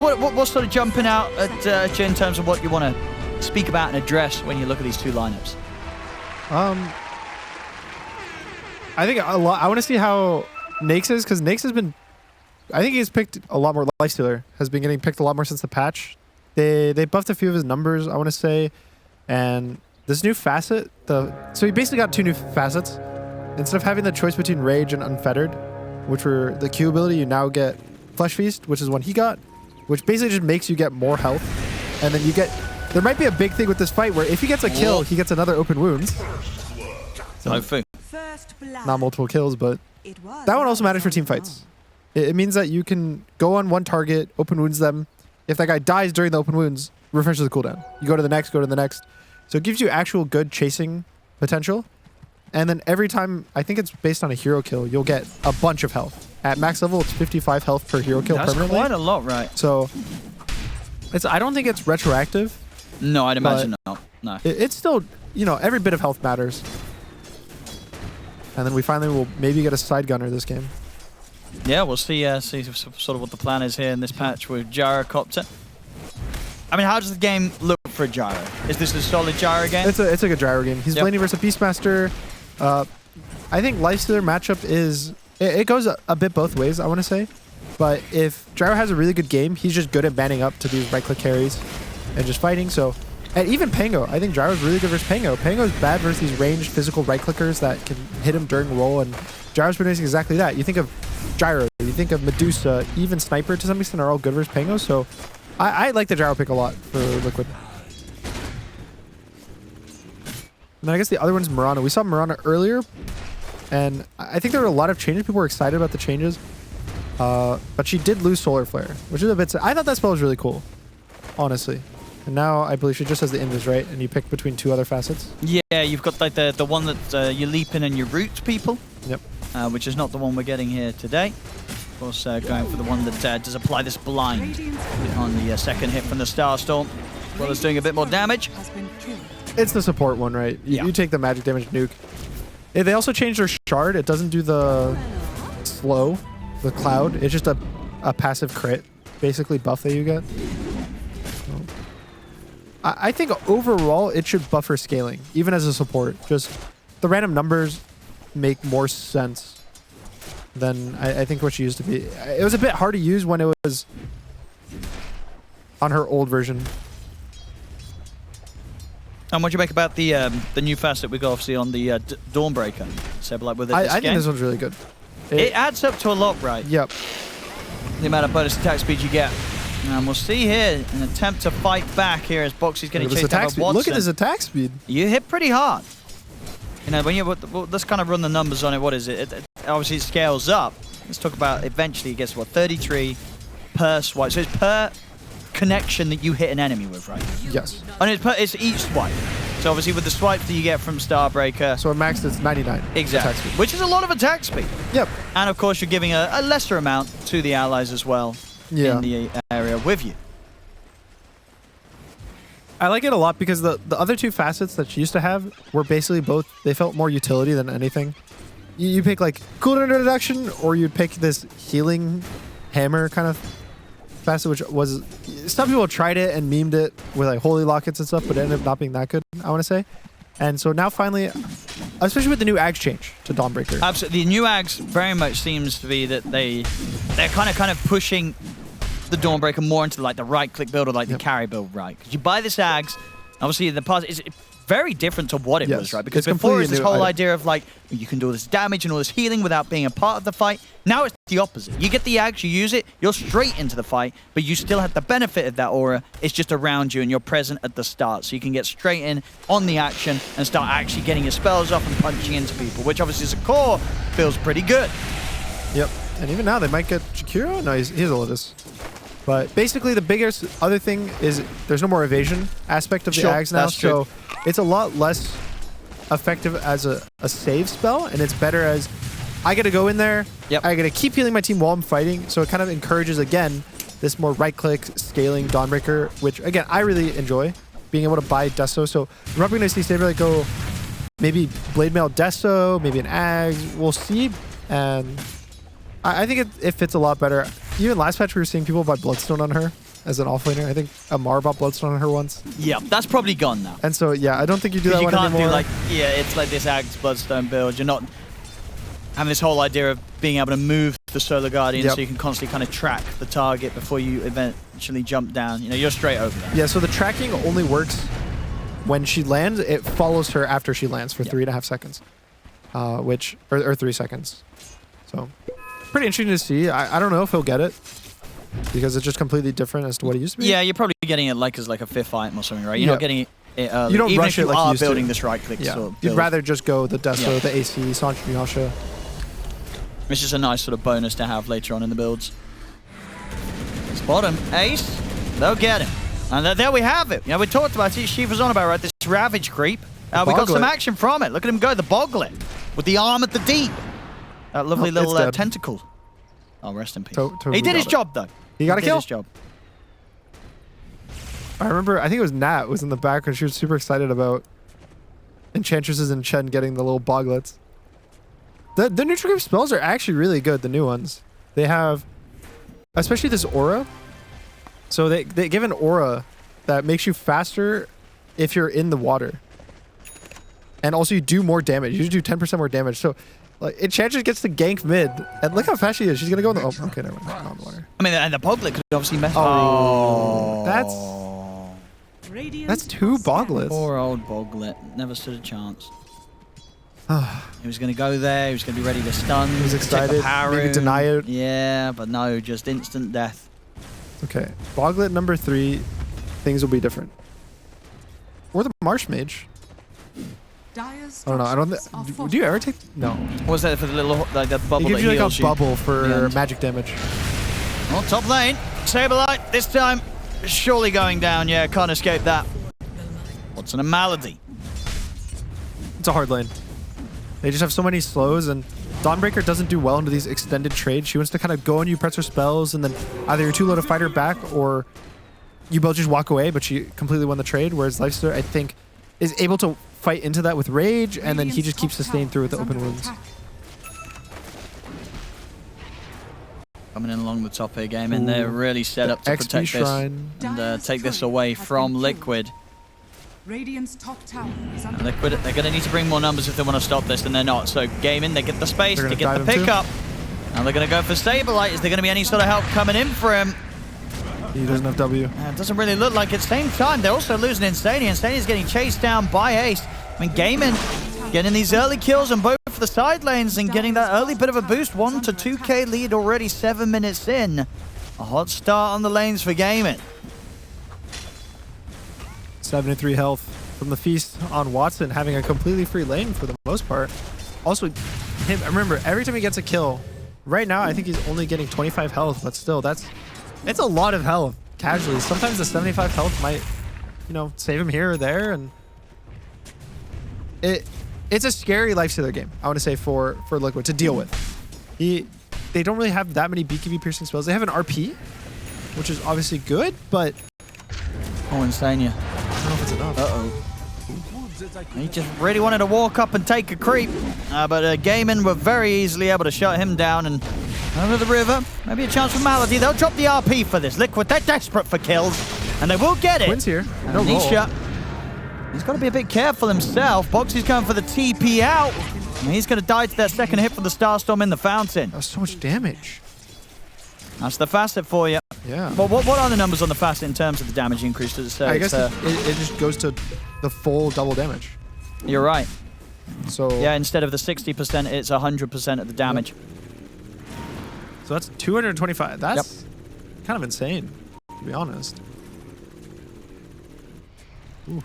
what's sort of jumping out at you in terms of what you want to speak about and address when you look at these two lineups? I think a lot. I want to see how Nakes is, because Nakes has been, I think he's picked a lot more. Lifestealer has been getting picked a lot more since the patch. They buffed a few of his numbers, I want to say, and this new facet, so he basically got 2 new facets. Instead of having the choice between Rage and Unfettered, which were the Q ability, you now get Flesh Feast, which is one he got, which basically just makes you get more health. And then you get, there might be a big thing with this fight where if he gets a kill, he gets another open wounds. So, not multiple kills, but that one also matters for team fights. It means that you can go on one target, open wounds them. If that guy dies during the open wounds, refreshes the cooldown. You go to the next, go to the next. So it gives you actual good chasing potential. And then every time, I think it's based on a hero kill, you'll get a bunch of health. At max level, it's 55 health per hero kill permanently. That's quite a lot, right? So I don't think it's retroactive. No, I'd imagine not. No. It's still, you know, every bit of health matters. And then we finally will maybe get a side gunner this game. Yeah, we'll see sort of what the plan is here in this patch with Gyrocopter. I mean, how does the game look for Gyro? Is this a solid Gyro game? It's a good Gyro game. He's laning versus a Beastmaster. I think Lifestealer matchup is, it goes a bit both ways, I want to say. But if Gyro has a really good game, he's just good at manning up to these right-click carries and just fighting. So, and even Pango, I think Gyro's really good versus Pango. Pango's bad versus these ranged physical right-clickers that can hit him during roll, and Gyro's been doing exactly that. You think of Gyro, you think of Medusa, even Sniper to some extent are all good versus Pango. So I like the Gyro pick a lot for Liquid. And then I guess the other one's Mirana. We saw Mirana earlier, and I think there were a lot of changes. People were excited about the changes. But she did lose Solar Flare, which is a bit... I thought that spell was really cool, honestly. And now I believe she just has the Invis, right? And you pick between 2 other facets. Yeah, you've got like the one that you leap in and you root people. Yep. Which is not the one we're getting here today. Of course, going for the one that does apply this blind on the second hit from the Starstorm, as well as doing a bit more damage. It's the support one, right? Yeah. You take the magic damage nuke. They also changed their shard. It doesn't do the slow, the cloud. It's just a passive crit, basically buff that you get. So, I think overall it should buffer scaling, even as a support. Just the random numbers make more sense than I think what she used to be. It was a bit hard to use when it was on her old version. And what do you make about the new facet we got obviously on the Dawnbreaker? So like with I think this one's really good. It adds up to a lot, right? Yep. The amount of bonus attack speed you get. And we'll see here an attempt to fight back here as Boxy's getting chased down by Watson. Look at his attack speed. You hit pretty hard. You know, when you let's kind of run the numbers on it. What is it? Obviously it scales up. Let's talk about eventually it gets what 33 per swipe. So it's per connection that you hit an enemy with, right? Yes. And it's each swipe. So obviously with the swipes that you get from Starbreaker. So at max it's 99. Exactly. Attack speed. Which is a lot of attack speed. Yep. And of course you're giving a lesser amount to the allies as well in the area with you. I like it a lot because the other 2 facets that she used to have were basically both, they felt more utility than anything. You pick like cooldown reduction, or you'd pick this healing hammer kind of facet, which was, some people tried it and memed it with like holy lockets and stuff, but it ended up not being that good, I want to say. And so now finally, especially with the new Ags change to Dawnbreaker. Absolutely, the new Ags very much seems to be that they're kind of pushing the Dawnbreaker more into like the right-click build or like the carry build, right? Because you buy this Ags, obviously in the past it's very different to what it was, right? Because before it was this whole idea of like you can do all this damage and all this healing without being a part of the fight. Now it's the opposite. You get the Ags, you use it, you're straight into the fight, but you still have the benefit of that aura. It's just around you and you're present at the start, so you can get straight in on the action and start actually getting your spells off and punching into people, which obviously as a core feels pretty good. Yep. And even now they might get Shakiro. No, he's Olympus. But basically the biggest other thing is there's no more evasion aspect of the Ags now, so it's a lot less effective as a save spell, and it's better as I gotta go in there, I gotta keep healing my team while I'm fighting, so it kind of encourages again this more right-click scaling Dawnbreaker, which again I really enjoy, being able to buy Desto. So we're probably gonna see Saber like go maybe Blade Mail Desto, maybe an Ags, we'll see, and I think it fits a lot better. Even last patch we were seeing people buy Bloodstone on her, as an offlaner. I think Amar bought Bloodstone on her once. Yeah, that's probably gone now. And so, yeah, I don't think you do that one anymore. You can't do like, yeah, it's like this Ag's Bloodstone build. You're not having this whole idea of being able to move the Solar Guardian so you can constantly kind of track the target before you eventually jump down. You know, you're straight over there. Yeah, so the tracking only works when she lands. It follows her after she lands for 3.5 seconds, or 3 seconds. So pretty interesting to see. I don't know if he'll get it because it's just completely different as to what it used to be. Yeah, you're probably getting it like as like a 5th item or something, right? You're not getting it early. You don't even rush if it like you you are used to. building this right click sort of You'd build. rather just go the Deso, the AC, Sancho Yasha. It's just a nice sort of bonus to have later on in the builds. Spot him. Ace. They'll get him. And there we have it. You know, we talked about it. She was on about, right, this Ravage creep. We got some action from it. Look at him go. The Boglet with the arm at the deep. That lovely little tentacle. Oh, rest in peace. He did his job, though. He got a kill. His job. I remember, I think it was Nat was in the background. She was super excited about Enchantresses and Chen getting the little Boglets. The neutral game spells are actually really good, the new ones. They have, especially this aura. So they give an aura that makes you faster if you're in the water. And also you do more damage. You do 10% more damage. So like Enchantress gets to gank mid. And look how fast she is. She's going to go in the... Oh, okay, never mind. Not in the water. I mean, and the Boglet could obviously mess... Oh. That's 2 Boglets. Poor old Boglet. Never stood a chance. He was going to go there. He was going to be ready to stun. He was excited. Maybe deny it. Yeah, but no, just instant death. Okay. Boglet number 3. Things will be different. Or the Marsh Mage. I don't know. I don't. Do you ever take? No. What was that for the little like that bubble? It gives that you like a you bubble for magic damage. Well, top lane. Saberlight this time. Surely going down. Yeah, can't escape that. What's an Malady? It's a hard lane. They just have so many slows, and Dawnbreaker doesn't do well into these extended trades. She wants to kind of go on you, press her spells, and then either you're too low to fight her back, or you both just walk away, but she completely won the trade, whereas Lifestealer, I think, is able to fight into that with Rage, and then he just keeps sustaining through with the open wounds. Coming in along the top here, Gaimin. They're really set up to protect this and take this away from Liquid. Radiant's top tower is under Liquid, they're going to need to bring more numbers if they want to stop this, and they're not. So Gaimin, they get the space to get the pickup. And they're going to go for Saberlight. Is there going to be any sort of help coming in for him? He doesn't have W. It doesn't really look like it. Same time, they're also losing Instania. Instania's getting chased down by Ace. I mean, Gaimin getting these early kills on both of the side lanes and getting that early bit of a boost. 1 to 2k lead already 7 minutes in. A hot start on the lanes for Gaimin. 73 health from the feast on Watson, having a completely free lane for the most part. Also, him, remember, every time he gets a kill, right now I think he's only getting 25 health, but still, it's a lot of health casually. Sometimes the 75 health might, you know, save him here or there, and it's a scary Lifestealer game, I want to say, for Liquid to deal with. They don't really have that many BKB piercing spells. They have an RP, which is obviously good, but oh, Instania. I don't know if it's enough. Uh-oh. He just really wanted to walk up and take a creep, but Gaimin were very easily able to shut him down and over the river. Maybe a chance for Malady. They'll drop the RP for this. Liquid, they're desperate for kills, and they will get it. Quinn's here. No Nisha, he's got to be a bit careful himself. Boxy's going for the TP out, and he's going to die to that second hit from the Starstorm in the fountain. That was so much damage. That's the facet for you. Yeah. But what are the numbers on the facet in terms of the damage increase? I guess it just goes to the full double damage. You're right. So yeah, instead of the 60%, it's 100% of the damage. Yep. So that's 225. That's kind of insane, to be honest. Ooh.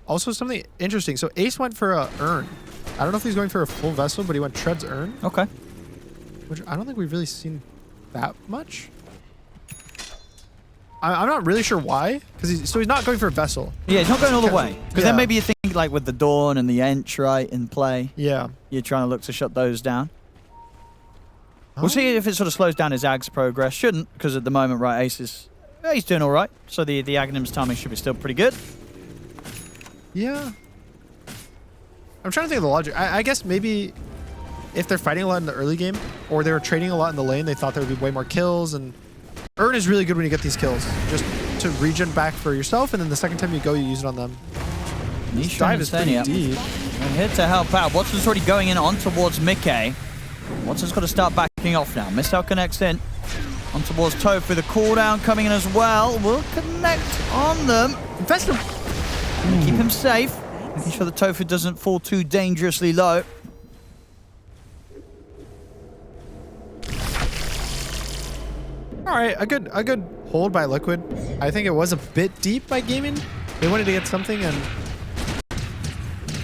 Also, something interesting. So Ace went for a urn. I don't know if he's going for a full vessel, but he went Tread's urn. Okay. Which I don't think we've really seen that much. I'm not really sure why, because he's not going for a vessel. Yeah, he's not going all the way. Because then maybe you think like with the Dawn and the Ench, right, in play. Yeah. You're trying to look to shut those down. Oh. We'll see if it sort of slows down his Ag's progress. Shouldn't, because at the moment, right, Ace is he's doing all right. So the Aghanim's timing should be still pretty good. Yeah. I'm trying to think of the logic. I guess maybe if they're fighting a lot in the early game, or they were trading a lot in the lane, they thought there would be way more kills, and Urn is really good when you get these kills. Just to regen back for yourself, and then the second time you go, you use it on them. This dive is pretty deep. And here to help out. Watson's already going in on towards Mickey. Watson's got to start backing off now. Missile connects in. On towards Tofu. The cooldown coming in as well. Will connect on them. Infest him. Keep him safe. Making sure the Tofu doesn't fall too dangerously low. All right, a good hold by Liquid. I think it was a bit deep by Gaimin. They wanted to get something, and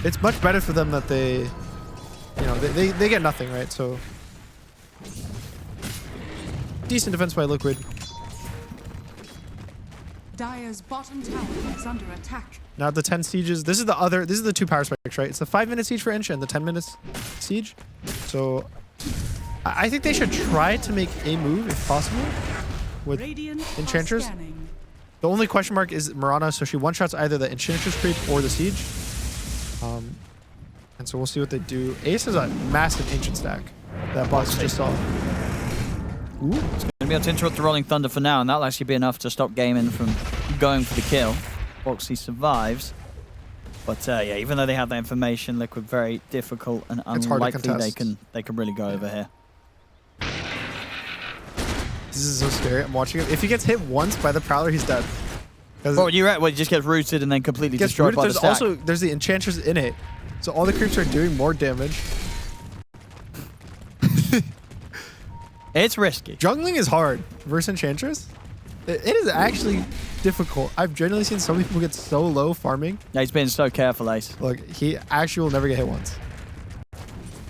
it's much better for them that they, you know, they get nothing, right? So decent defense by Liquid. Dire's bottom tower is under attack. Now the 10 sieges. This is the 2 power spikes, right? It's the 5-minute siege for Inch and the 10 minutes siege. So I think they should try to make a move if possible with Enchantress. The only question mark is Mirana, so she one-shots either the Enchantress creep or the siege. And so we'll see what they do. Ace has a massive Ancient stack that box just saw. Ooh. It's going to be able to interrupt the Rolling Thunder for now, and that'll actually be enough to stop Gaimin from going for the kill. Boxy survives. But yeah, even though they have that information, Liquid very difficult and unlikely they can really go over here. This is so scary. I'm watching him. If he gets hit once by the Prowler, he's dead. Well, you're right. Well, he just gets rooted and then completely destroyed by the stack. There's the Enchantress in it. So all the creeps are doing more damage. It's risky. Jungling is hard versus Enchantress. It is actually difficult. I've generally seen so many people get so low farming. Yeah, he's been so careful, Ace. Look, he actually will never get hit once.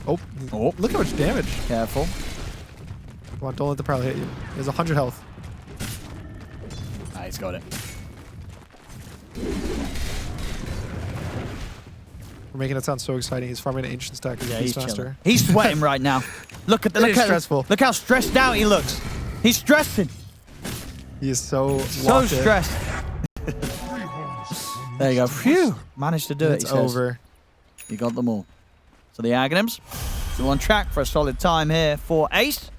Oh, look how much damage. Careful. Come on, don't let the Prowler hit you. He has 100 health. Ah, he's got it. We're making it sound so exciting. He's farming an Ancient stack as a Beastmaster. He's sweating right now. Look stressful. Look how stressed out he looks. He's stressing. He is so stressed. There you go. Phew. Managed to do it. It's over. He got them all. So the Aghanims still on track for a solid time here for Ace.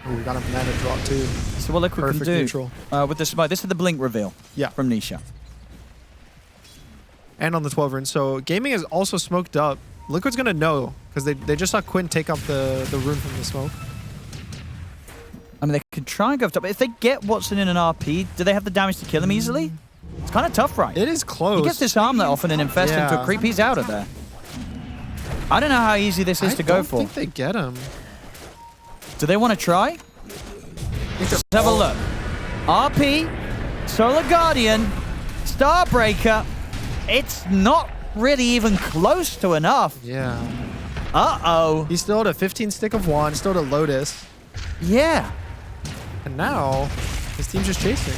Oh, we got a mana drop too. So what Liquid can do neutral. With the smoke. This is the blink reveal. Yeah. From Nisha. And on the 12 rune. So Gaimin is also smoked up. Liquid's gonna know because they just saw Quinn take off the rune from the smoke. I mean, they could try and go top, but if they get Watson in an RP, do they have the damage to kill him easily? It's kind of tough, right? It is close. He gets disarmed that often and infest into a creep. He's out of there. I don't know how easy this is to go for. I think they get him. Do they want to try? Let's have a look. RP, Solar Guardian, Starbreaker. It's not really even close to enough. Yeah. Uh-oh. He's still at a 15 stick of wand, still at a Lotus. Yeah. And now, his team's just chasing.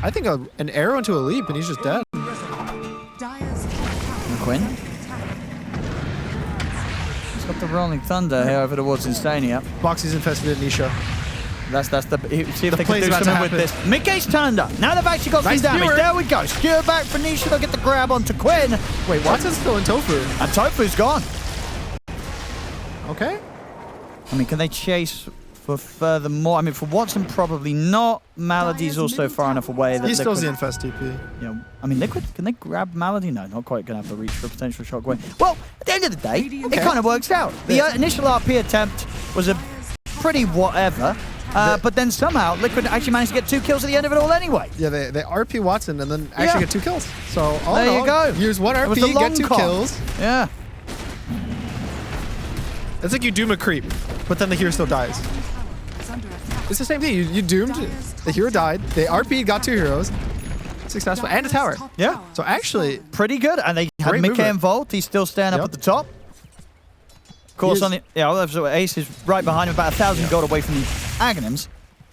I think an arrow into a leap and he's just dead. Quinn. He's got the Rolling Thunder here over towards Instania. Boxy's infested at Nisha. That's the see if they can do something with this. Mid-gate's turned up. Now they've actually got some damage. There we go. Skewer back for Nisha. They'll get the grab onto Quinn. Wait, Watson's still in Tofu. And Tofu's gone. Okay. I mean, can they chase for furthermore? I mean, for Watson, probably not. Maladi's also far enough away that he still has the infest TP. You know, I mean, Liquid, can they grab Malady? No, not quite going to have the reach for a potential shockwave. Well, at the end of the day, it kind of works out. The initial RP attempt was a pretty whatever, but then somehow Liquid actually managed to get 2 kills at the end of it all anyway. Yeah, they RP Watson and then actually get 2 kills. So there you go. Use 1 RP, get 2 kills. Yeah. It's like you doom a creep, but then the hero still dies. It's the same thing. You doomed, the hero died, they RP'd, got 2 heroes. Successful. And a tower. Yeah. So actually, pretty good. And they had Mickey involved. He's still standing up at the top. Of course, on the Ace is right behind him, about 1,000 gold away from the Aghanims.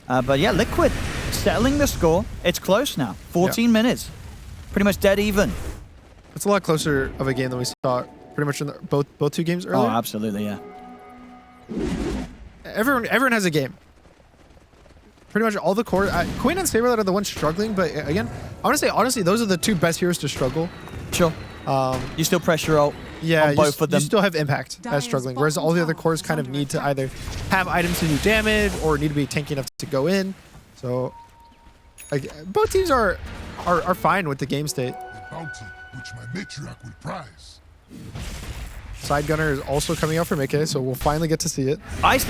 But yeah, Liquid settling the score. It's close now. 14 minutes. Pretty much dead even. It's a lot closer of a game than we saw pretty much in both 2 games earlier. Oh, absolutely, yeah. Everyone has a game. Pretty much all the core. Quinn and Saberlight are the ones struggling, but again, I want to say honestly, those are the 2 best heroes to struggle. Sure. You still pressure ult on both of them. You still have impact as struggling, whereas all the other cores kind of need to either have items to do damage or need to be tanky enough to go in. So, like, both teams are fine with the game state. The bounty which my matriarch will prize. Side gunner is also coming out for Mickey, so we'll finally get to see it.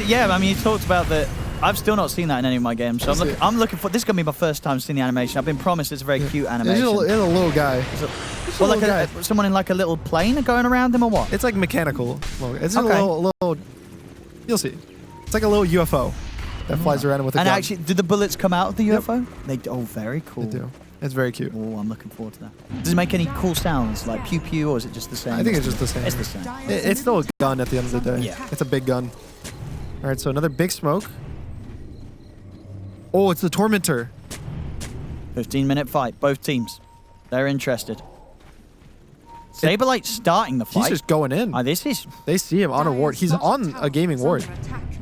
Yeah, I mean, you talked about that. I've still not seen that in any of my games, so I'm looking for. This is gonna be my first time seeing the animation. I've been promised it's a very cute animation. It's a little guy. Well, like someone in like a little plane going around him or what? It's like mechanical. It's Okay. a little. You'll see. It's like a little UFO that flies around with a gun. And actually, did the bullets come out of the UFO? They do. Oh, very cool. They do. It's very cute. Oh, I'm looking forward to that. Does it make any cool sounds like pew pew, or is it just the same? I think it's just the same. It's the same. It's still a gun at the end of the day. Yeah. It's a big gun. All right, so another big smoke. Oh, it's the Tormentor. 15-minute fight. Both teams. They're interested. Saberlight starting the fight. He's just going in. This is. They see him on a ward. He's on a gaming ward.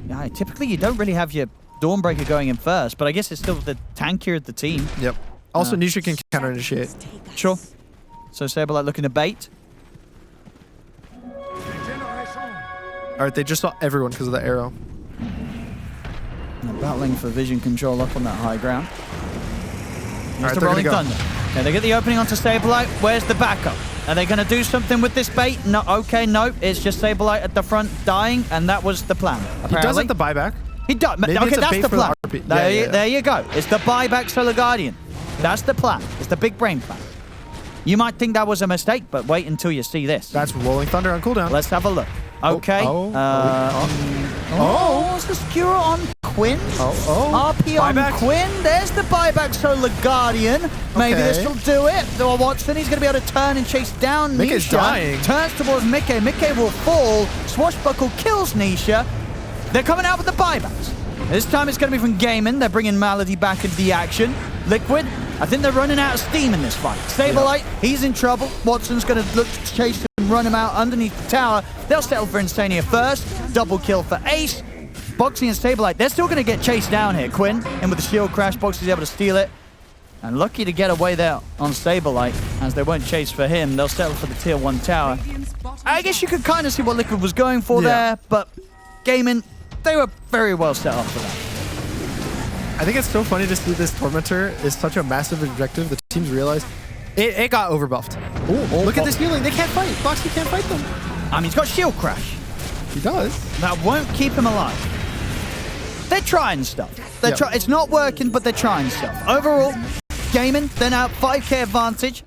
Yeah, typically you don't really have your Dawnbreaker going in first, but I guess it's still the tankier of the team. Yep. Also, Nisha can counter initiate. Sure. So Saberlight looking to bait. All right, they just saw everyone because of the arrow. And battling for vision control up on that high ground. Here's right, the they're rolling gonna go. thunder. Okay, they get the opening onto Saberlight. Where's the backup? Are they going to do something with this bait? No. Okay, no. It's just Saberlight at the front dying, and that was the plan. Apparently. He does have the buyback. He does. Maybe Okay, it's a that's bait the for plan. the RP. There you go. It's the buyback Solar Guardian. That's the plan. It's the big brain plan. You might think that was a mistake, but wait until you see this. That's rolling thunder on cooldown. Let's have a look. Okay. It's the skewer on Quinn. RP on Buyback. Quinn. There's the buyback Solar Guardian. Maybe Okay. this will do it. Though Watson, he's going to be able to turn and chase down Mickey's Nisha. dying. Turns towards Mickey. Mickey will fall. Swashbuckle kills Nisha. They're coming out with the buybacks. This time it's going to be from Gaimin. They're bringing Malady back into the action. Liquid, I think they're running out of steam in this fight. Saberlight, he's in trouble. Watson's going to look to chase him and run him out underneath the tower. They'll settle for Insania first. Double kill for Ace. Boxy and Saberlight, they're still going to get chased down here. Quinn, in with the shield crash. Boxy's able to steal it. And lucky to get away there on Saberlight, as they won't chase for him. They'll settle for the tier 1 tower. I guess you could kind of see what Liquid was going for there, but Gaimin, they were very well set up for that. I think it's so funny to see this Tormentor is such a massive objective. The teams realize it got overbuffed. Oh, look at this healing. They can't fight. Boxy can't fight them. I mean, he's got shield crash. He does. That won't keep him alive. They're trying stuff. It's not working, but they're trying stuff. Overall, Gaimin, they're now 5k advantage.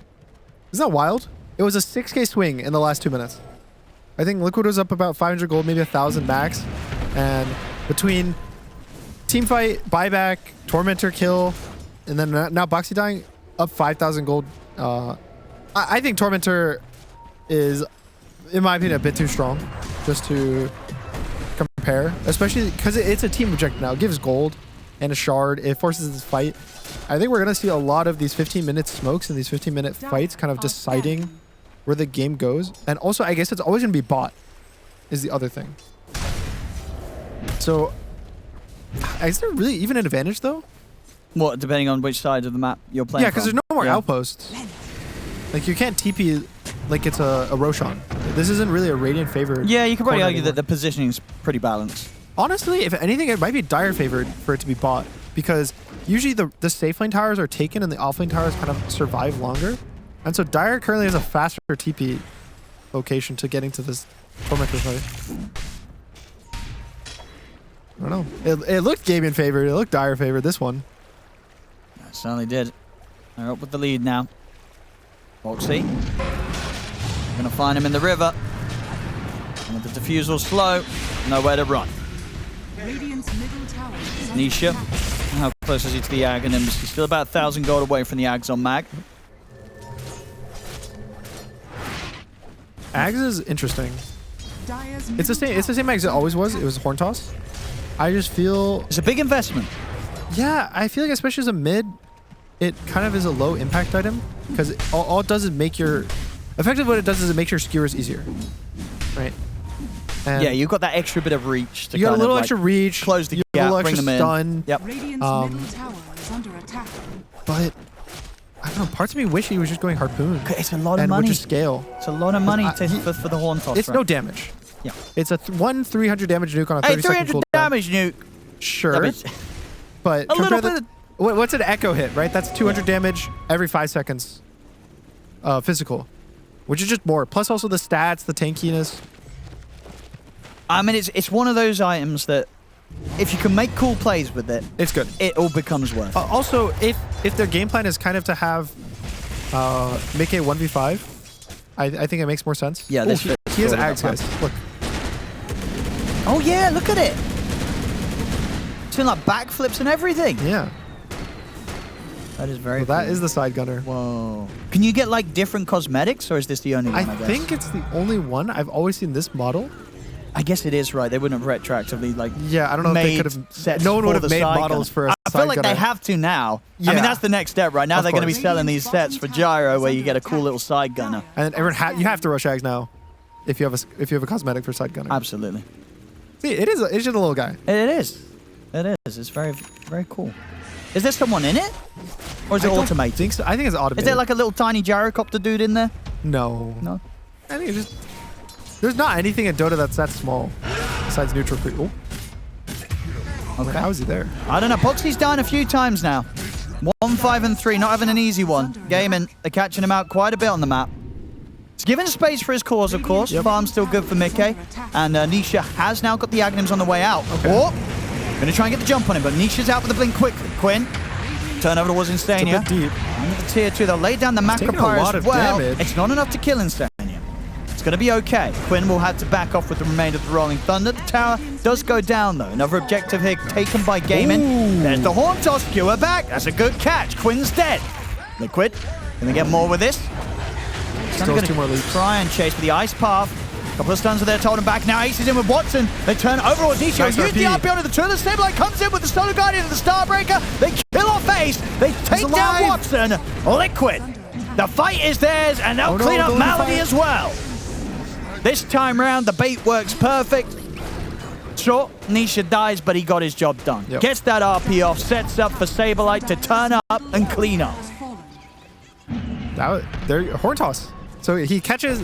Isn't that wild? It was a 6k swing in the last 2 minutes. I think Liquid was up about 500 gold, maybe 1,000 max. And between team fight, buyback, Tormentor kill, and then now Boxy dying, up 5,000 gold. I think Tormentor is, in my opinion, a bit too strong just to compare, especially because it's a team objective now. It gives gold and a shard. It forces this fight. I think we're going to see a lot of these 15-minute smokes and these 15-minute fights kind of deciding where the game goes. And also, I guess it's always going to be bot is the other thing. So, is there really even an advantage, though? What, depending on which side of the map you're playing Yeah, because there's no more outposts. Like, you can't TP like it's a Roshan. This isn't really a Radiant favored. Yeah, you could probably corner argue that anymore. the positioning is pretty balanced. Honestly, if anything, it might be Dire favored for it to be bought. Because usually the safe lane towers are taken and the off lane towers kind of survive longer. And so Dire currently has a faster TP location to getting to this Tormentor fight. I don't know. It looked Gaimin favored. It looked Dire favored. This one. It certainly did. They're up with the lead now. Boxy. Gonna find him in the river. And with the defusal slow, nowhere to run. Radiant's middle tower is under Nisha. attack. How close is he to the Ag? And he's still about 1,000 gold away from the Ags on Mag. Ags is interesting. Dire's It's the same. It's the same Ags it always was. It was Horn Toss. I just feel. It's a big investment. Yeah, I feel like especially as a mid, it kind of is a low impact item because all it does is make your. Effectively, what it does is it makes your skewers easier, right? And Yeah, you've got that extra bit of reach to you got a kind little of, extra reach, close the you have gap, a little bring extra them in. stun. Yep. Radiant's middle tower is under attack. But I don't know. Parts of me wish he was just going harpoon It's a lot of and would money. just scale. It's a lot of money he- for the Horn Toss. It's no damage. Yeah. It's a 300 damage nuke on a Hey, 30 second 300 cooldown. damage nuke. Sure, Yeah, but but a little compare bit. What's an echo hit, right? That's 200 damage every 5 seconds. Physical, which is just more. Plus also the stats, the tankiness. I mean, it's one of those items that if you can make cool plays with it, it's good. It all becomes worth it. Also, if their game plan is kind of to have make a 1v5, I think it makes more sense. Yeah, this he has ags, guys. Look. Oh yeah, look at it. It's doing like backflips and everything. Yeah. That is very Well, that is the side gunner. Whoa. Can you get like different cosmetics, or is this the only one, I guess? I think it's the only one. I've always seen this model. I guess it is, right. They wouldn't have retroactively like I don't know if they could have. No one would have made models for a side I feel like gunner. they have to now. Yeah. I mean, that's the next step, right? Now Of they're going to be course. selling these sets for Gyro where you get a cool little side gunner. And everyone you have to rush ags now if you have a cosmetic for side gunner. Absolutely. See, it's just a little guy. It is. It is. It's very, very cool. Is there someone in it? Or is it automated? Think so. I think it's automated. Is there like a little tiny gyrocopter dude in there? No. No. I think it's just... There's not anything in Dota that's that small. Besides neutral creep. Oh. Okay. How is he there? I don't know. Poxy's down a few times now. 1, 5, and 3. Not having an easy one. Gaimin, they're catching him out quite a bit on the map. He's given space for his cause, of course. Farm's still good for Mickey. And Nisha has now got the Aghanim's on the way out. Okay. Oh! Gonna try and get the jump on him, but Nisha's out with the blink quickly. Quinn. Turn over towards Instania. It's a bit deep. Under the tier 2. They'll lay down the taking a Macropyre lot as of well. damage. It's not enough to kill Instania. It's going to be okay. Quinn will have to back off with the remainder of the Rolling Thunder. The tower does go down, though. Another objective here taken by Gaimin. Ooh. There's the Horn Toss. Skewer back. That's a good catch. Quinn's dead. Liquid. Going to get more with this. Still has 2 more leaps. Try and chase with the Ice Path. A couple of stuns are there to hold him back. Now Ace is in with Watson. They turn over with Nisha. Nice Use the RP. RP onto the turn. The Stabilite comes in with the Solar Guardian and the Starbreaker. They kill off Ace. They take down alive. Watson. Liquid. The fight is theirs, and they'll clean up Malady as well. This time round, the bait works perfect. Sure, Nisha dies, but he got his job done. Yep. Gets that RP off, sets up for Saberlight to turn up and clean up. They're horn toss. So he catches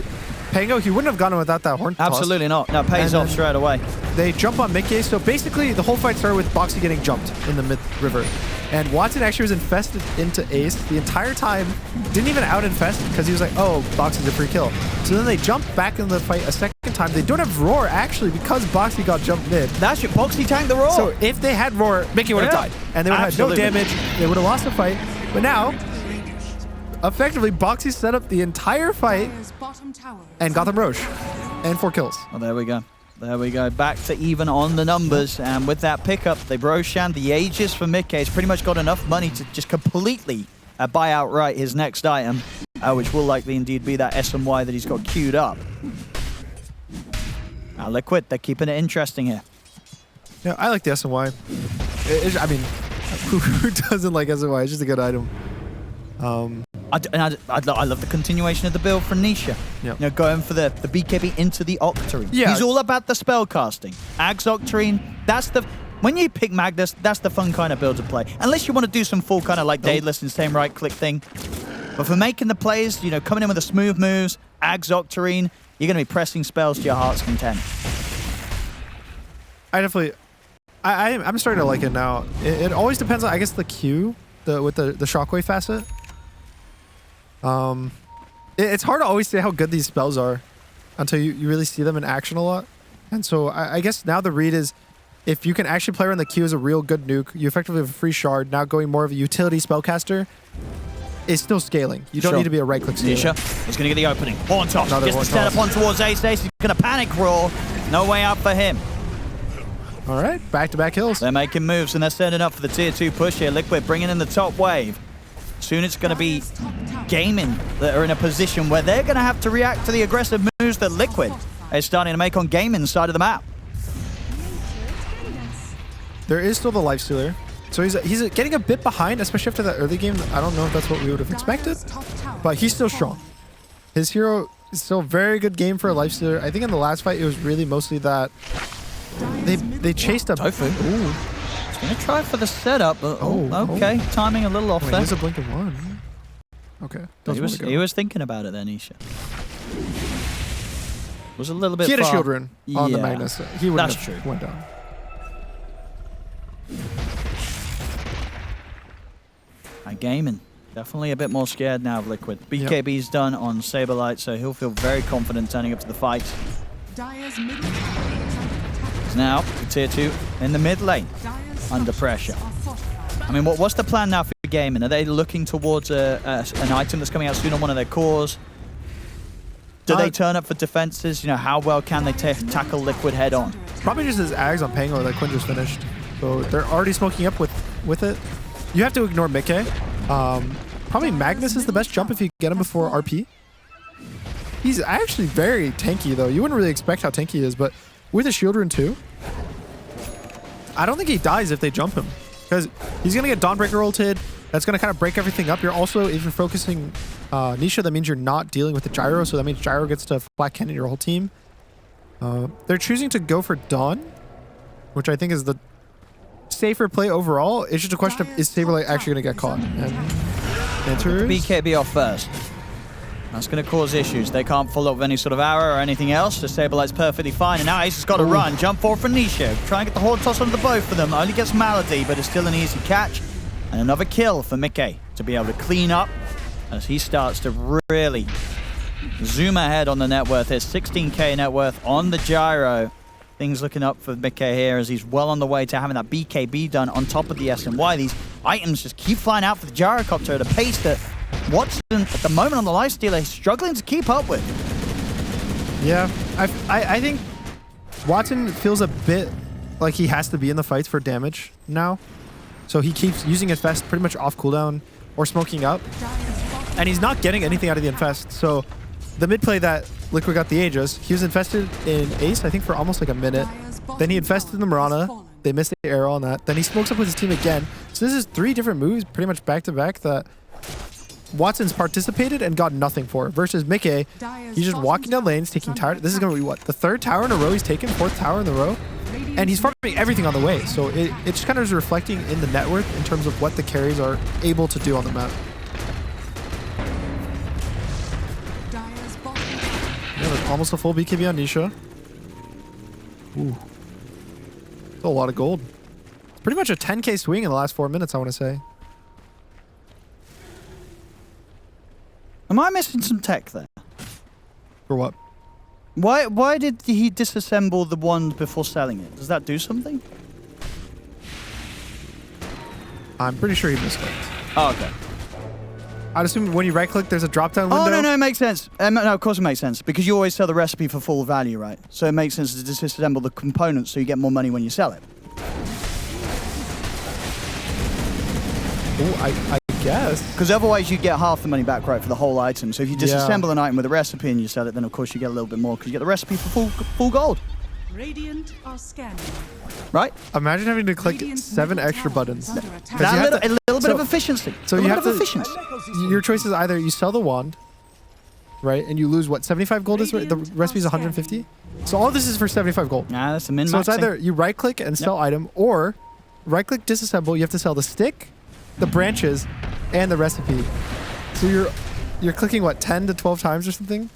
Pango. He wouldn't have gone without that horn toss. Absolutely not. No, pays And off then straight away. They jump on Mickey. So basically, the whole fight started with Boxy getting jumped in the mid-river. And Watson actually was infested into Ace the entire time. Didn't even out-infest because he was like, oh, Boxy's a free kill. So then they jump back in the fight a second time. They don't have Roar, actually, because Boxy got jumped mid. That's your Boxy tank the Roar. So if they had Roar, Mickey would have died. And they would have had no Absolutely. damage. They would have lost the fight. But now, effectively, Boxy set up the entire fight and got them Roche. And 4 kills. Well, there we go. There we go. Back to even on the numbers. And with that pickup, the Roshan, the Aegis for Mickey, has pretty much got enough money to just completely buy outright his next item, which will likely indeed be that SMY that he's got queued up. Now, Liquid, they're keeping it interesting here. Yeah, I like the SNY. I mean, who doesn't like SNY? It's just a good item. I love the continuation of the build from Nisha. Yep. You know, going for the BKB into the Octarine. Yeah. He's all about the spell casting. Ags Octarine, when you pick Magnus, that's the fun kind of build to play. Unless you want to do some full kind of like Daedalus and same right click thing. But for making the plays, you know, coming in with the smooth moves, Ags Octarine, you're going to be pressing spells to your heart's content. I'm starting to like it now. It always depends on, I guess, the Q with the shockwave facet. It's hard to always say how good these spells are until you really see them in action a lot. And so I guess now the read is, if you can actually play around the Q as a real good nuke, you effectively have a free shard. Now going more of a utility spellcaster is still scaling. You don't need to be a right-click scaler. Nisha is going to get the opening. Horn toss. Another Gets the horn setup toss. on towards Ace. Ace is going to panic roar. No way out for him. All right, back-to-back kills. They're making moves and they're setting up for the tier 2 push here. Liquid bringing in the top wave. Soon it's going to be Gaimin that are in a position where they're going to have to react to the aggressive moves that Liquid is starting to make on Gaimin's side of the map. There is still the lifestealer. So he's getting a bit behind, especially after that early game. I don't know if that's what we would have expected, but he's still strong. His hero is still a very good game for a lifestealer. I think in the last fight, it was really mostly that they chased a... Tofu. Ooh. He's going to try for the setup. Okay. Timing a little off Wait, there. he's a blink of 1. Okay. He was thinking about it then, Nisha. Was a little bit He had a far. shield rune on the Yeah. Magnus. He wouldn't That's have true. went down. Gaimin, definitely a bit more scared now of Liquid. BKB's done on Saberlight, so he'll feel very confident turning up to the fight. Dire's middle tower is under attack. Now, tier 2 in the mid lane, Dire's under structures pressure. are fortified. I mean, what's the plan now for Gaimin? Are they looking towards an item that's coming out soon on one of their cores? Do they turn up for defenses? You know, how well can they tackle Liquid head on? Probably just his Ags on Pango that Quinn just finished. So they're already smoking up with it. You have to ignore Mickey. Probably Magnus is the best jump if you get him before RP. He's actually very tanky though. You wouldn't really expect how tanky he is, but with a shield rune too, I don't think he dies if they jump him. Because he's going to get Dawnbreaker ulted. That's going to kind of break everything up. You're also, if you're focusing Nisha, that means you're not dealing with the Gyro. So that means Gyro gets to flat cannon your whole team. They're choosing to go for Dawn, which I think is the safer play overall. It's just a question of, is Saberlight actually going to get caught? And enters. BKB off first. That's going to cause issues. They can't follow up with any sort of arrow or anything else. So Saberlight's perfectly fine. And now Ace has got to run. Jump forward for Nisha. Try and get the Horde Toss under the both of them. Only gets Malady, but it's still an easy catch. And another kill for Mickey to be able to clean up as he starts to really zoom ahead on the net worth. There's 16k net worth on the Gyro. Things looking up for Mickey here as he's well on the way to having that BKB done on top of the SNY. These items just keep flying out for the Gyrocopter at a pace that Watson, at the moment on the Lifestealer, is struggling to keep up with. Yeah, I think Watson feels a bit like he has to be in the fights for damage now. So he keeps using Infest pretty much off cooldown or smoking up. And he's not getting anything out of the Infest. So the mid play that Liquid got the Aegis, he was infested in Ace, I think, for almost like a minute. Then he infested in the Mirana. They missed the arrow on that. Then he smokes up with his team again. So this is 3 different moves pretty much back to back that Watson's participated and got nothing for. Versus Mickey, he's just walking down lanes, taking tower. This is going to be what? The 3rd tower in a row he's taken? 4th tower in a row? And he's farming everything on the way. So it just kind of is reflecting in the net worth in terms of what the carries are able to do on the map. Yeah, that's almost a full BKB on Nisha. Ooh. That's a lot of gold. It's pretty much a 10k swing in the last 4 minutes, I want to say. Am I missing some tech there? For what? Why did he disassemble the wand before selling it? Does that do something? I'm pretty sure he misclicked. Oh, okay. I'd assume when you right-click, there's a drop-down window. Oh, no, it makes sense. No, of course it makes sense. Because you always sell the recipe for full value, right? So it makes sense to disassemble the components so you get more money when you sell it. Oh, I guess. Because otherwise you get half the money back, right, for the whole item. So if you disassemble an item with a recipe and you sell it, then of course you get a little bit more because you get the recipe for full gold. Radiant are scanning. Right? Imagine having to click 7 extra buttons. Under attack. That a little bit of efficiency. So you have to. Your choice is either you sell the wand, right, and you lose what, 75 gold is the recipe's 150. So all this is for 75 gold. Nah, that's a min. So it's either you right click and sell item, or right click disassemble. You have to sell the stick, the branches, and the recipe. So you're clicking what, 10 to 12 times or something?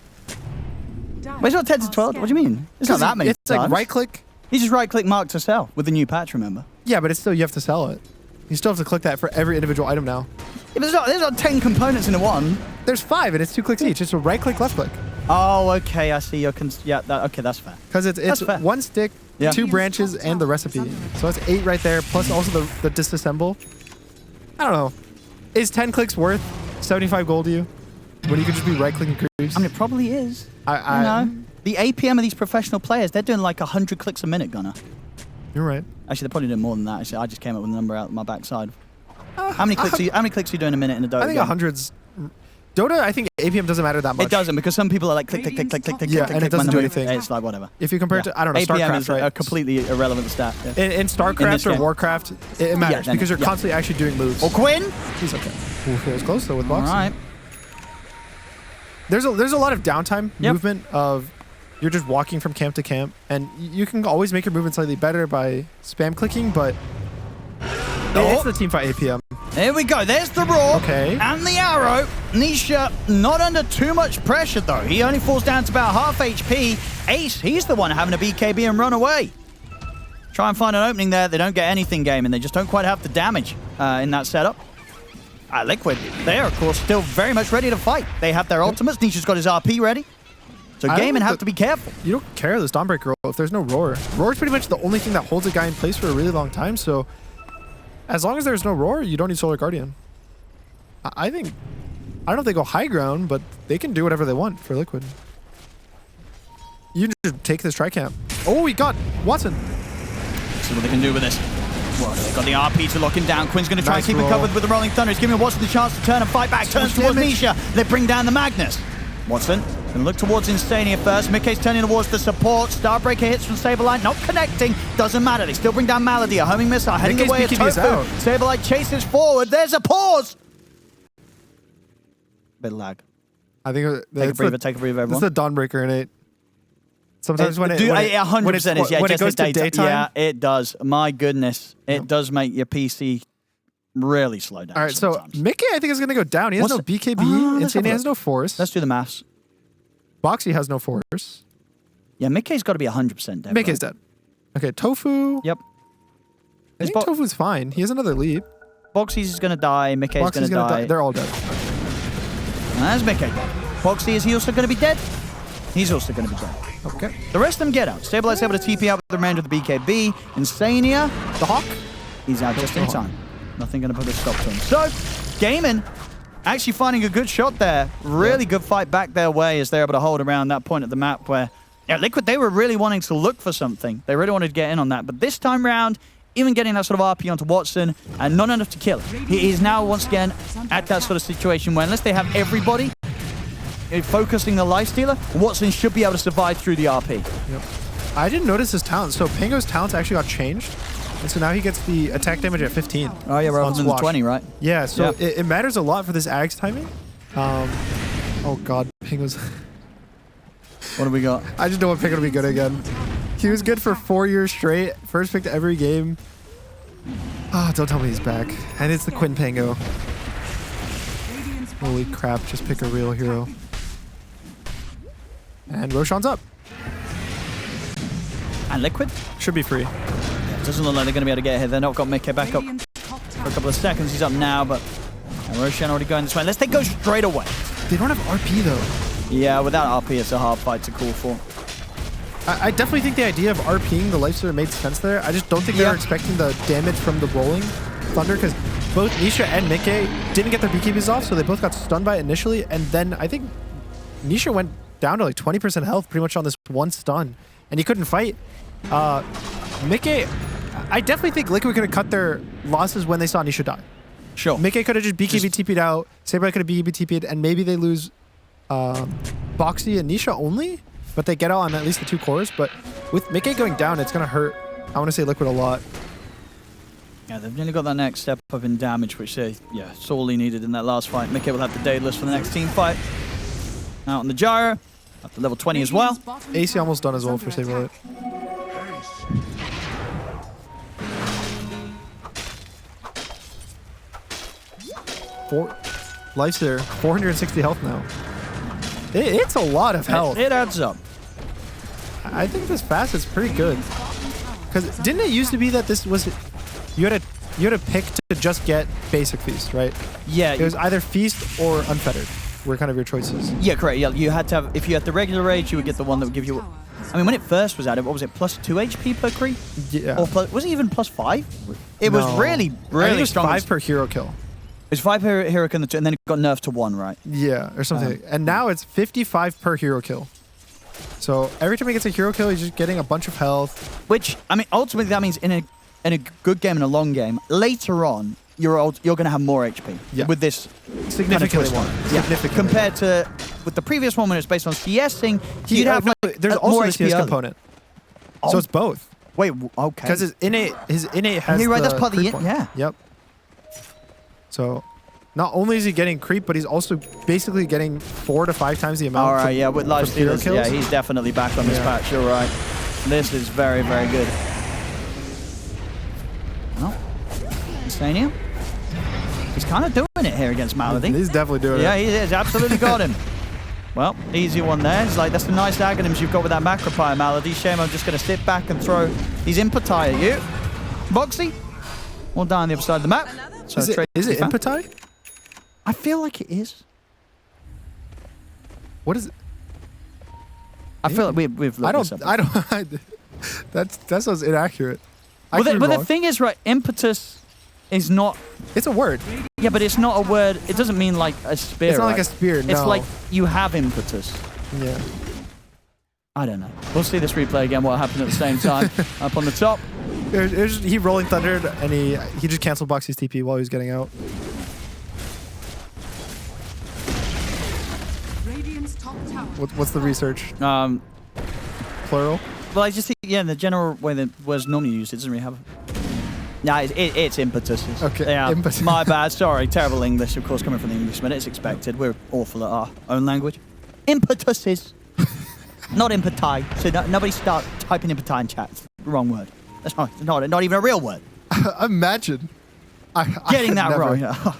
Wait, it's not 10 to 12. What do you mean? It's not that many. It's like right click. You just right click mark to sell with the new patch, remember? Yeah, but it's still, you have to sell it. You still have to click that for every individual item now. Yeah, but there's not 10 components in a one. There's 5 and it's 2 clicks each. It's a right click, left click. Oh, okay, I see. Okay, that's fair. Because it's fair. 1 stick, 2 branches, and the recipe. So that's 8 right there, plus also the disassemble. I don't know. Is 10 clicks worth 75 gold to you? When you could just be right clicking creeps? I mean, it probably is. You know, the APM of these professional players, they're doing like 100 clicks a minute, Gunnar. You're right. Actually, they're probably doing more than that. Actually, I just came up with a number out of my backside. How many clicks are you doing a minute in a Dota? I think 100's... Dota, I think APM doesn't matter that much. It doesn't, because some people are like click, click, click, click, click, click, yeah, click, and click. it doesn't do anything. It's like whatever. If you compare it to, I don't know, APM StarCraft, is right? a completely irrelevant stat. Yeah. In StarCraft or Warcraft, it matters because you're yeah. constantly actually doing moves. Or Quinn? He's okay. Ooh, feels close though with boxing. All right. There's a lot of downtime movement of you're just walking from camp to camp, and you can always make your movement slightly better by spam clicking, but it's the teamfight APM. There we go. There's the roar. Okay. And the arrow. Nisha not under too much pressure, though. He only falls down to about half HP. Ace, he's the one having a BKB and run away. Try and find an opening there. They don't get anything, Gaimin. They just don't quite have the damage in that setup. Liquid, they are, of course, still very much ready to fight. They have their ultimates. Nisha's got his RP ready. So Gaimin have to be careful. You don't care this Dawnbreaker if there's no Roar. Roar is pretty much the only thing that holds a guy in place for a really long time, so as long as there's no Roar, you don't need Solar Guardian. I don't know if they go high ground, but they can do whatever they want for Liquid. You just take this Tricamp. Oh, he got Watson. See what they can do with this. Well, they've got the RP to lock him down. Quinn's going to try and keep him covered with the Rolling Thunder. He's giving Watson the chance to turn and fight back. Turns towards Nisha. They bring down the Magnus. Watson going to look towards Insania first. Mickey's turning towards the support. Starbreaker hits from Saberlight. Not connecting. Doesn't matter. They still bring down Malady. A homing missile heading away at Tofu. Saberlight chases forward. There's a pause. Bit of lag. I think take a breather, everyone. This is the Dawnbreaker innate. Sometimes when it 100% is, yeah, when just it goes to daytime. Yeah, it does. My goodness. It does make your PC really slow down. All right, sometimes. so Mickey, I think, is going to go down. He has no BKB. Insania has no Force. Let's do the maths. Boxy has no Force. Yeah, Mickey's got to be 100% dead. Mickey's dead. Okay, Tofu. Yep. I think Tofu's fine. He has another leap. Boxy's is going to die. Mickey's going to die. They're all dead. That's Mickey. Boxy, is he also going to be dead? He's also going to be dead. Okay. The rest of them get out. Stabilize able to TP out with the remainder of the BKB. Insania, the Hawk, he's out just in time. Nothing going to put a stop to him. So, Gaimin actually finding a good shot there. Really good fight back their way as they're able to hold around that point of the map where Liquid, they were really wanting to look for something. They really wanted to get in on that. But this time round, even getting that sort of RP onto Watson and not enough to kill him. He is now once again at that sort of situation where unless they have everybody focusing the lifestealer, Watson should be able to survive through the RP. Yep. I didn't notice his talent. So Pango's talents actually got changed. And so now he gets the attack damage at 15. Oh yeah, rather than the 20, right? Yeah, so it matters a lot for this Ags timing. Oh god, Pango's... What do we got? I just don't want Pango to be good again. He was good for 4 years straight. First pick to every game. Ah, don't tell me he's back. And it's the Quinn Pango. Holy crap, just pick a real hero. And Roshan's up. And Liquid? Should be free. Yeah, it doesn't look like they're going to be able to get here. They've not got Mickey back up for a couple of seconds. He's up now, but Roshan already going this way. Unless they go straight away. They don't have RP though. Yeah, without RP, it's a hard fight to call for. I definitely think the idea of RPing the Lifestealer made sense there. I just don't think they were expecting the damage from the Rolling Thunder because both Nisha and Mickey didn't get their BKBs off, so they both got stunned by it initially, and then I think Nisha went down to like 20% health pretty much on this one stun, and he couldn't fight. Mickey, I definitely think Liquid could have cut their losses when they saw Nisha die. Sure. Mickey could have just BKB TP'd out, Saberlight could have BKB TP'd, and maybe they lose Boxy and Nisha only, but they get out on at least the 2 cores. But with Mickey going down, it's going to hurt, I want to say, Liquid a lot. Yeah, they've nearly got that next step up in damage, which they, sorely needed in that last fight. Mickey will have the Daedalus for the next team fight. Out on the Gyro, up to level 20 as well. AC almost done as well for Saberlight. Life's there, 460 health now. It's a lot of health. It adds up. I think this fast is pretty good. Because didn't it used to be that this was... You had a pick to just get basic feast, right? Yeah. It was either feast or unfettered were kind of your choices. Yeah, correct. Yeah, you had to have... If you had the regular rage, you would get the one that would give you... I mean, when it first was added, what was it? Plus 2 HP per creep? Yeah. Or plus, was it even plus 5? It was really, really I think it was strong. 5 per hero kill. It's 5 per hero kill, and then it got nerfed to 1, right? Yeah, or something. And now it's 55 per hero kill. So every time he gets a hero kill, he's just getting a bunch of health. Which, I mean, ultimately that means in a good game and a long game, later on, you're going to have more HP with this significantly more. Significantly. Compared to with the previous one when it's based on CSing, you'd have there's also more the CS component. So it's both. Wait, okay. Because his innate has you're right, the that's part of the one. yeah. Yep. So not only is he getting creep, but he's also basically getting 4 to 5 times the amount. All right, yeah, with live stealers, kills. yeah, he's definitely back on this patch. You're right. This is very, very good. Well, Insania. He's kind of doing it here against Malady. He's definitely doing it. Yeah, he is. Absolutely got him. Well, easy one there. It's like, that's the nice agonyms you've got with that Macropire, Malady. Shame I'm just going to sit back and throw these Impotai at you. Boxy, all down the other side of the map. So is it Impotai? I feel like it is. What is it? I feel like we've looked this up. I don't. that sounds inaccurate. Well, the thing is, right? Impetus is not. It's a word. Yeah, but it's not a word. It doesn't mean like a spear. It's not right? like a spear. No. It's like you have impetus. Yeah. I don't know. We'll see this replay again. What happened at the same time? Up on the top. He rolling thundered and he just canceled Boxy's TP while he was getting out. Radiant's top tower. What's the research? Plural. Well, I just think the general way that was normally used, it doesn't really have. Nah, it's impetus. Okay. Yeah. Impetus. My bad. Sorry. Terrible English, of course, coming from the Englishman. It's expected. We're awful at our own language. Impetuses. Not impeti. So nobody start typing impeti in chat. It's the wrong word. That's not even a real word. Imagine. Getting that wrong. Yeah.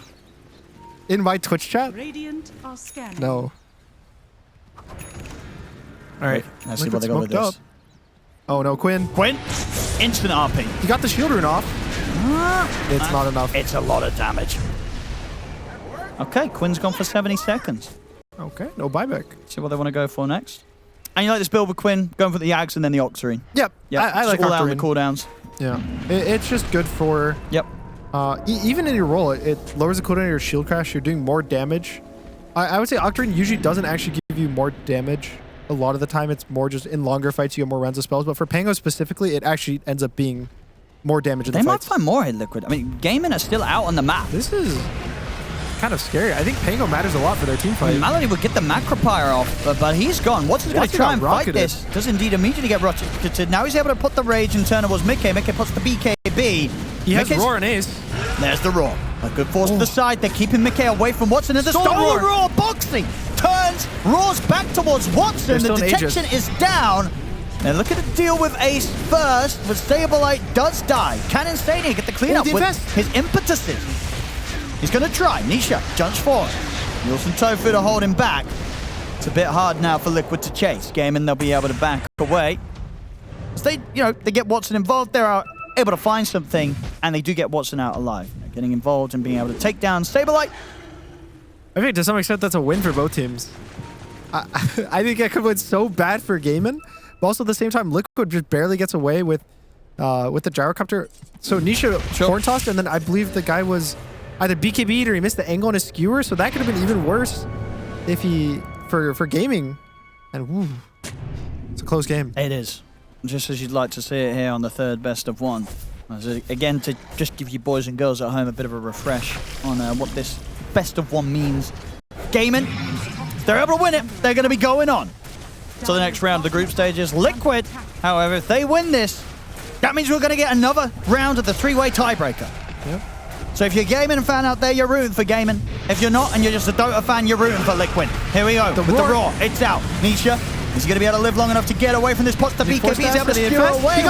In my Twitch chat? Radiant are scanning. No. All right. Let's see what they got with this. Oh no, Quinn. Quinn, instant RP. You got the shield rune off. It's not enough. It's a lot of damage. Okay, Quinn's gone for 70 seconds. Okay, no buyback. See what they want to go for next. And you like this build with Quinn, going for the Yags and then the Octarine. Yep. I like all out Octarine. the cooldowns. Yeah. It's just good for... Yep. Even in your roll, it lowers the cooldown of your shield crash. You're doing more damage. I would say Octarine usually doesn't actually give you more damage. A lot of the time, it's more just in longer fights, you get more rounds of spells. But for Pango specifically, it actually ends up being more damage in the fights. They might fights. find more in Liquid. I mean, Gaimin are still out on the map. This is kind of scary. I think Pango matters a lot for their team fight. Malady would get the Macropyre off, but he's gone. Watson's going to try and fight this. Does indeed immediately get rocketed. Now he's able to put the rage and turn towards Mickey. Mickey puts the BKB. He has Roar and Ace. There's the Roar. A good force to the side. They're keeping Mickey away from Watson. And the stolen Roar. Boxing turns, roars back towards Watson. The detection is down. They're looking to deal with Ace first, but Saberlight does die. Can Instania get the cleanup with his impetuses? He's going to try. Nisha jumps forward. Nielsen Tofu to hold him back. It's a bit hard now for Liquid to chase. Gaimin, they'll be able to back away. So they get Watson involved. They're able to find something, and they do get Watson out alive. They're getting involved and being able to take down Saberlight. I think to some extent that's a win for both teams. I think it could win so bad for Gaimin, but also at the same time, Liquid just barely gets away with the gyrocopter. So Nisha horn tossed, and then I believe the guy was either BKB'd or he missed the angle on his skewer, so that could have been even worse if he for gaming. And woo, it's a close game. It is, just as you'd like to see it here on the third best of one. Again, to just give you boys and girls at home a bit of a refresh on what this best of one means. Gaimin, if they're able to win it, they're going to be going on to the next round of the group stages. Liquid, however, if they win this, that means we're going to get another round of the three-way tiebreaker. Yep. So if you're a Gaimin fan out there, you're rooting for Gaimin. If you're not and you're just a Dota fan, you're rooting for Liquid. Here we go with the Roar. It's out. Nisha is going to be able to live long enough to get away from this pot. The BKB is able to steer away.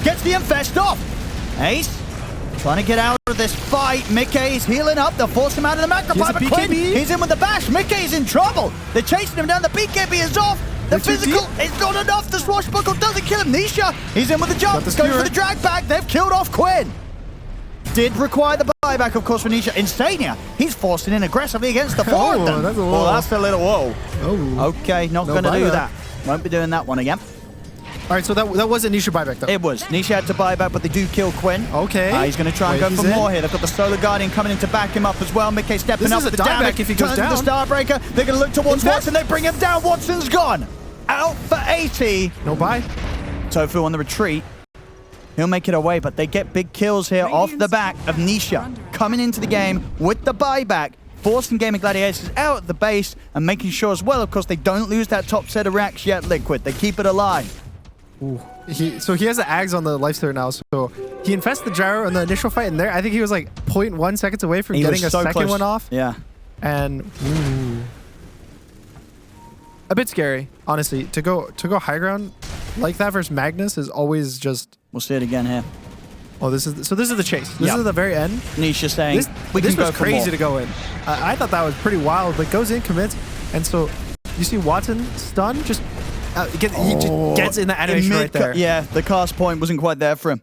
Gets the infest off. Ace trying to get out of this fight. Mickey's healing up. They'll force him out of the Macropyre. Quinn, he's in with the bash. Mickey's in trouble. They're chasing him down. The BKB is off. The physical is not enough. The swashbuckle doesn't kill him. Nisha, he's in with the jump. Going for the drag back. They've killed off Quinn. Did require the buyback, of course, for Nisha. Instania, he's forcing in aggressively against the forward. That's a little whoa. Oh. Okay, not going to do that. Won't be doing that one again. All right, so that wasn't Nisha buyback, though. It was. Nisha had to buy back, but they do kill Quinn. Okay. He's going to try and go for more here. They've got the Solar Guardian coming in to back him up as well. Mickey stepping up. This is a dieback if he goes down. The Starbreaker. They're going to look towards Watson. They bring him down. Watson's gone. Out for 80. No buy. Tofu on the retreat. He'll make it away, but they get big kills here off the back of Nisha coming into the game with the buyback, forcing Gaimin Gladiators out the base and making sure as well, of course, they don't lose that top set of racks yet, Liquid. They keep it alive. Ooh. So he has the Ags on the lifestealer now, so he infests the gyro in the initial fight, and there I think he was like 0.1 seconds away from getting a second one off. Yeah. And a bit scary, honestly. To go high ground like that versus Magnus is always just... We'll see it again here. Oh, this is the chase. This is the very end. Nisha saying this was crazy to go in. I thought that was pretty wild, but goes in, commits, and so you see Watson stun just he just gets in the animation right there. Yeah, the cast point wasn't quite there for him.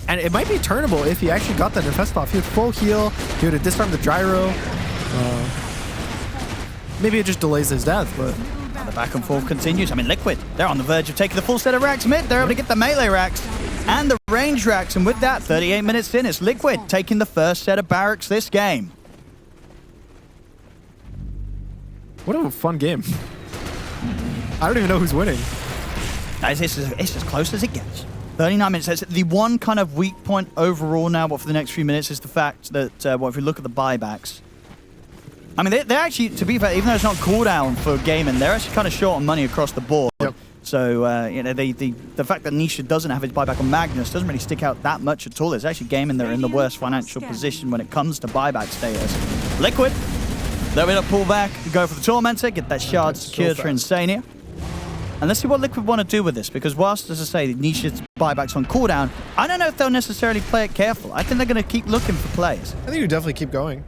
And it might be turnable if he actually got that infest off. He would full heal. He would have disarmed the gyro. Maybe it just delays his death, but... The back and forth continues. I mean, Liquid, they're on the verge of taking the full set of racks mid. They're able to get the melee racks and the range racks. And with that, 38 minutes in, it's Liquid taking the first set of barracks this game. What a fun game. I don't even know who's winning. It's as close as it gets. 39 minutes. That's the one kind of weak point overall now, but for the next few minutes is the fact that, if we look at the buybacks, I mean, they're actually, to be fair, even though it's not cooldown for Gaimin, they're actually kind of short on money across the board. Yep. So, you know, the fact that Nisha doesn't have his buyback on Magnus doesn't really stick out that much at all. It's actually Gaimin that are in the worst financial position when it comes to buyback status. Liquid, they're going to pull back, go for the Tormentor, get that shard secured for Insania. And let's see what Liquid want to do with this, because whilst, as I say, Nisha's buyback's on cooldown, I don't know if they'll necessarily play it careful. I think they're going to keep looking for plays. I think you definitely keep going.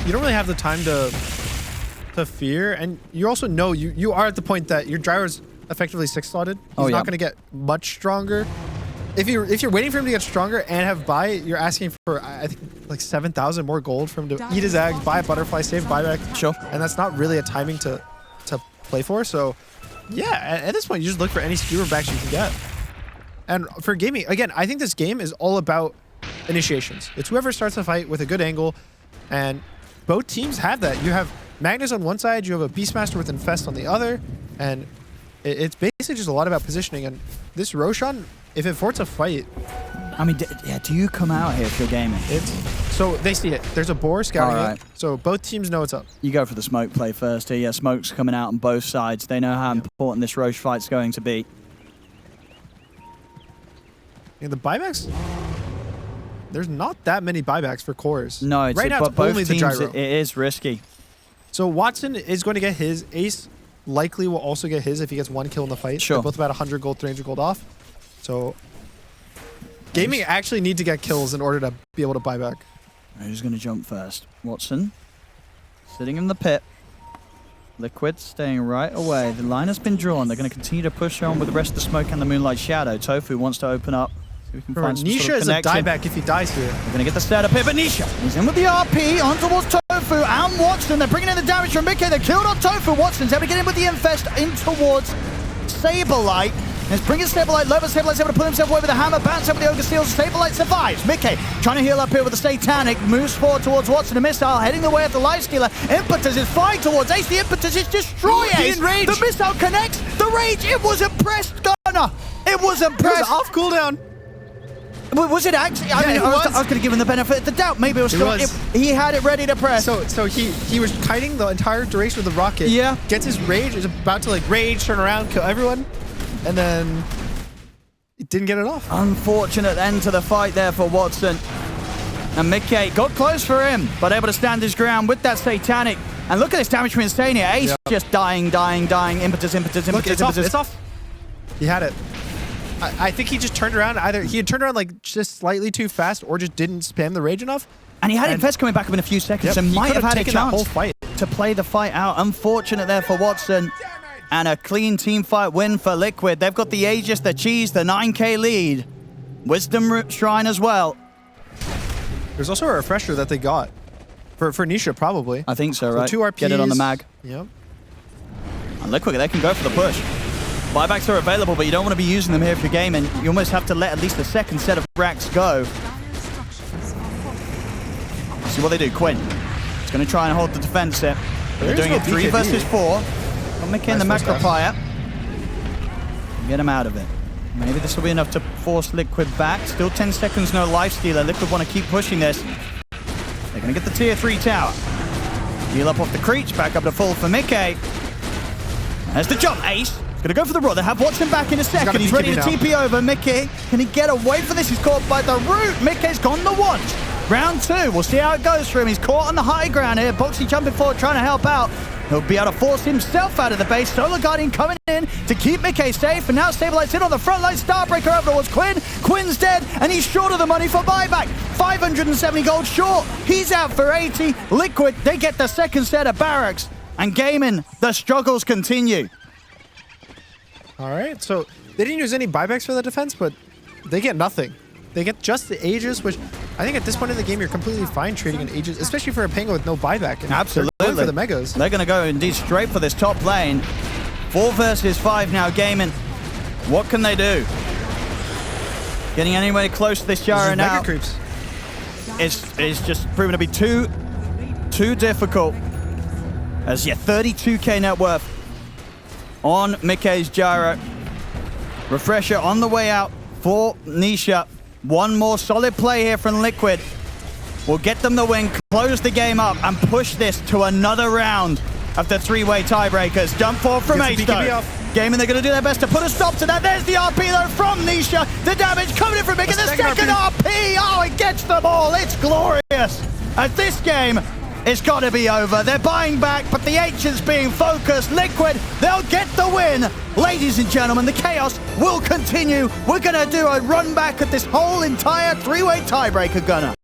You don't really have the time to fear, and you also know you are at the point that your gyro's effectively 6-slotted. He's not going to get much stronger. If you're waiting for him to get stronger and have buy, you're asking for, I think, like 7,000 more gold for him to eat his eggs, buy a butterfly, save buyback. Sure. And that's not really a timing to play for. So, yeah, at this point, you just look for any skewer backs you can get. And for gaming, again, I think this game is all about initiations. It's whoever starts the fight with a good angle, and both teams have that. You have Magnus on one side, you have a Beastmaster with Infest on the other, and it's basically just a lot about positioning. And this Roshan, if it forts a fight... I mean, do you come out here if you're gaming? So they see it. There's a boar scouting it, so both teams know it's up. You go for the smoke play first here. Yeah, smoke's coming out on both sides. They know how important this Roche fight's going to be. Yeah, the buybacks... There's not that many buybacks for cores. No, it's right now it's only the gyro. It is risky. So Watson is going to get his. Ace likely will also get his if he gets one kill in the fight. Sure. They're both about 100 gold, 300 gold off. So gaming actually need to get kills in order to be able to buy back. Who's going to jump first? Watson sitting in the pit. Liquid staying right away. The line has been drawn. They're going to continue to push on with the rest of the smoke and the Moonlight Shadow. Tofu wants to open up. We can find Nisha sort of is a dieback if he dies here. We're going to get the setup here, but Nisha is in with the RP on towards Tofu and Watson. They're bringing in the damage from Mickey. They're killed on Tofu. Watson's able to get in with the Infest in towards Saberlight. It's bringing Saberlight low, but Saberlight's able to pull himself away with the hammer, bounce over the Ogre Steels. Saberlight survives. Mickey trying to heal up here with the Satanic, moves forward towards Watson. A missile heading the way of the Lifestealer. Impetus is flying towards Ace. The Impetus is destroying Ace. The missile connects. The Rage, it wasn't pressed, Gunner. It wasn't pressed. It was off cooldown. Was it actually? I mean, I was going to give him the benefit of the doubt. Maybe it was still. He had it ready to press. So he was kiting the entire duration of the rocket. Yeah. Gets his rage. Is about to like rage, turn around, kill everyone, and then he didn't get it off. Unfortunate end to the fight there for Watson. And Mickey got close for him, but able to stand his ground with that Satanic. And look at this damage from Insania. Ace just dying. Impetus. Look, it's off. It's off. He had it. I think he just turned around. Either he had turned around like just slightly too fast, or just didn't spam the rage enough. And he had Infest coming back up in a few seconds, so might have had a chance that whole fight to play the fight out. Unfortunate there for Watson. And a clean team fight win for Liquid. They've got the Aegis, the Cheese, the 9k lead. Wisdom Shrine as well. There's also a refresher that they got. For Nisha, probably. I think so, right? 2 RPs. Get it on the mag. Yep. And Liquid, they can go for the push. Buybacks are available, but you don't want to be using them here if you're gaming. You almost have to let at least the second set of racks go. See what they do. Quinn is going to try and hold the defense here. They're doing it 3 versus 4. Got Mickey in the Macroplier. Get him out of it. Maybe this will be enough to force Liquid back. Still 10 seconds, no Lifestealer. Liquid want to keep pushing this. They're going to get the tier 3 tower. Heal up off the Creech, back up to full for Mickey. There's the jump, Ace. He's going to go for the roll. They have Watson back in a second. He's ready to TP over. Mickey, can he get away from this? He's caught by the root. Mickey's gone the once. Round 2. We'll see how it goes for him. He's caught on the high ground here. Boxy jumping forward, trying to help out. He'll be able to force himself out of the base. Solar Guardian coming in to keep Mickey safe. And now Stabilite's in on the front line. Starbreaker over towards Quinn. Quinn's dead, and he's short of the money for buyback. 570 gold short. He's out for 80. Liquid, they get the second set of barracks. And Gaimin, the struggles continue. All right, so they didn't use any buybacks for the defense, but they get nothing. They get just the Aegis, which I think at this point in the game, you're completely fine trading an Aegis, especially for a Pango with no buyback. And Absolutely. they're going for the Megas. They're going to go indeed straight for this top lane. 4 versus 5 now, Gaimin. What can they do? Getting anywhere close to this Jara now. Mega creeps. It's just proven to be too difficult. As, yeah, 32k net worth on Mikkei's Gyro. Refresher on the way out for Nisha. One more solid play here from Liquid. Will get them the win, close the game up, and push this to another round of the 3-way tiebreakers. Jump forward from Ace, though. Gaimin, they're going to do their best to put a stop to that. There's the RP, though, from Nisha. The damage coming in from Mikkei. The second RP. Oh, it gets them all. It's glorious. As this game it's got to be over. They're buying back, but the Ancients being focused. Liquid, they'll get the win. Ladies and gentlemen, the chaos will continue. We're going to do a run back at this whole entire 3-way tiebreaker, Gunner.